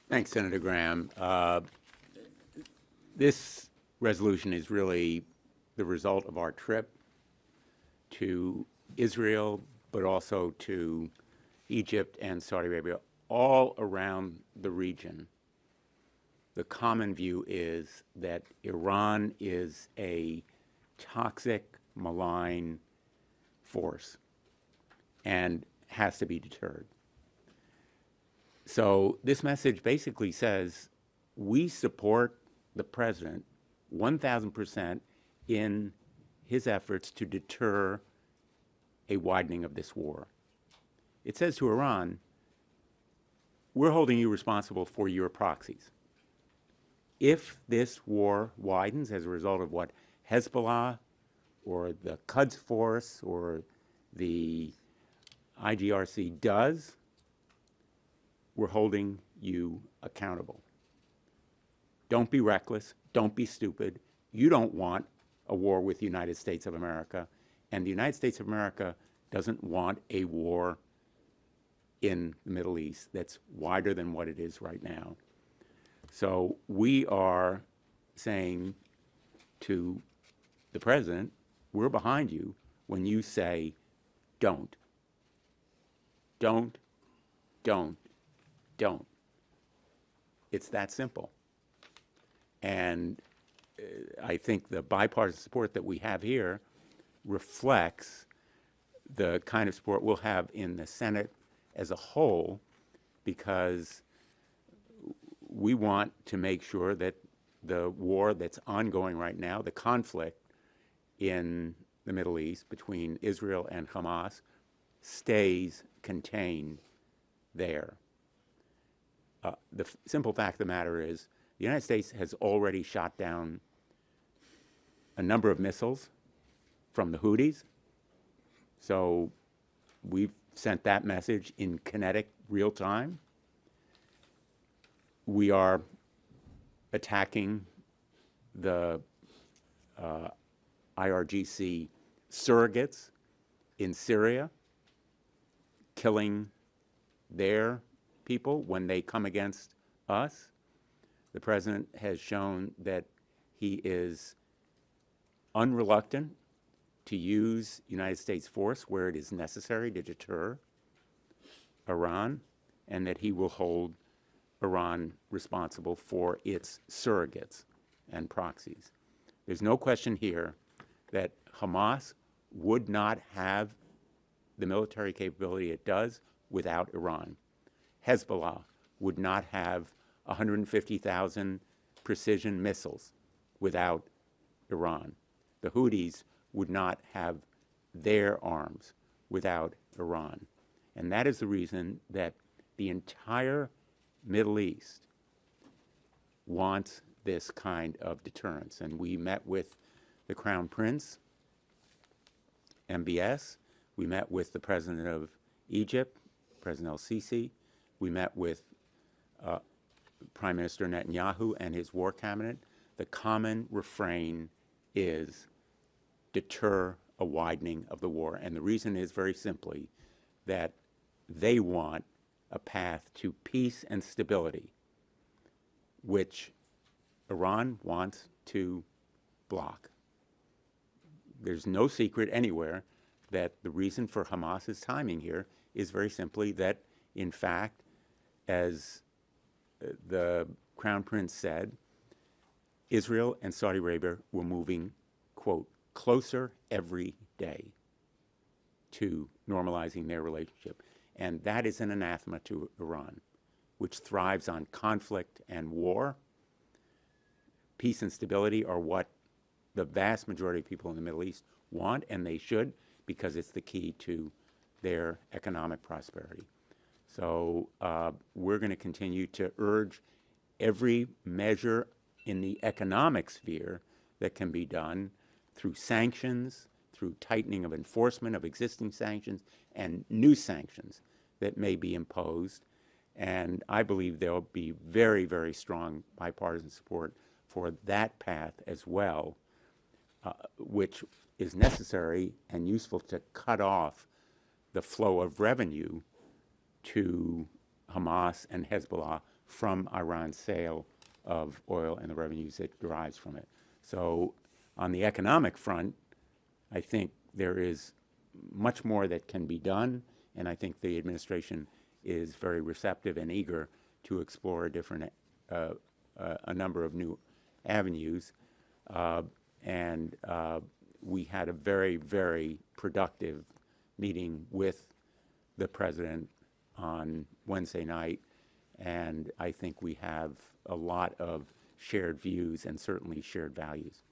Thanks, Senator Graham. This resolution is really the result of our trip to Israel, but also to Egypt and Saudi Arabia, all around the region. The common view is that Iran is a toxic, malign force and has to be deterred. So this message basically says we support the president 1,000% in his efforts to deter a widening of this war. It says to Iran, we're holding you responsible for your proxies. If this war widens as a result of what Hezbollah or the Quds Force or the IGRC does, we're holding you accountable. Don't be reckless. Don't be stupid. You don't want a war with the United States of America. And the United States of America doesn't want a war in the Middle East that's wider than what it is right now. So we are saying to the president, we're behind you when you say, don't, don't, don't, don't. It's that simple. And I think the bipartisan support that we have here reflects the kind of support we'll have in the Senate as a whole, because we want to make sure that the war that's ongoing right now, the conflict in the Middle East between Israel and Hamas, stays contained there. The simple fact of the matter is the United States has already shot down a number of missiles from the Houthis. So we've sent that message in kinetic real time. We are attacking the IRGC surrogates in Syria, killing their people when they come against us. The president has shown that he is unreluctant to use United States force where it is necessary to deter Iran, and that he will hold Iran responsible for its surrogates and proxies. There's no question here that Hamas would not have the military capability it does without Iran. Hezbollah would not have 150,000 precision missiles without Iran. The Houthis would not have their arms without Iran. And that is the reason that the entire Middle East wants this kind of deterrence. And we met with the Crown Prince, MBS. We met with the President of Egypt, President el-Sisi. We met with Prime Minister Netanyahu and his war cabinet. The common refrain is deter a widening of the war. And the reason is very simply that they want a path to peace and stability, which Iran wants to block. There's no secret anywhere that the reason for Hamas's timing here is very simply that, in fact, as the Crown Prince said, Israel and Saudi Arabia were moving, quote, closer every day to normalizing their relationship. And that is an anathema to Iran, which thrives on conflict and war. Peace and stability are what the vast majority of people in the Middle East want, and they should, because it's the key to their economic prosperity. So we're going to continue to urge every measure in the economic sphere that can be done through sanctions, through tightening of enforcement of existing sanctions, and new sanctions that may be imposed. And I believe there will be very, very strong bipartisan support for that path as well, which is necessary and useful to cut off the flow of revenue to Hamas and Hezbollah from Iran's sale of oil and the revenues it derives from it. So on the economic front, I think there is much more that can be done, and I think the administration is very receptive and eager to explore a number of new avenues. And we had a very, very productive meeting with the president on Wednesday night, and I think we have a lot of shared views and certainly shared values.